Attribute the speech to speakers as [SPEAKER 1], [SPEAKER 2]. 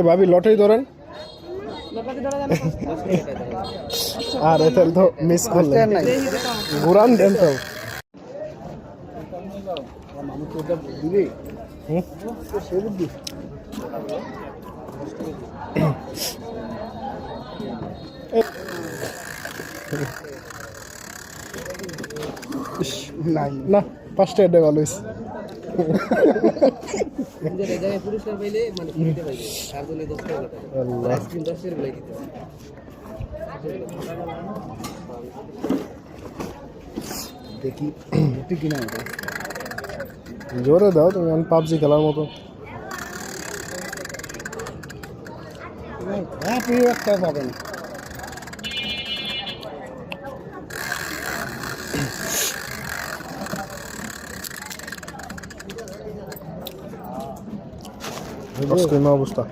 [SPEAKER 1] ভাবি লটারি ধরেন আর এতে তো মিস করলেন ঘুরান দেন তো না 5 টাকা ভালো হয়েছে
[SPEAKER 2] পুরস্কার পাইলে মানে ফ্রিতে পাইলে তার জন্য 10 টাকা আইসক্রিম 10 টাকা দিতে
[SPEAKER 1] দেখি একটু কিনা জোরে দাও তুমি পাবজি খেলার মতো প্রিয় একটা পাবেন অবস্থা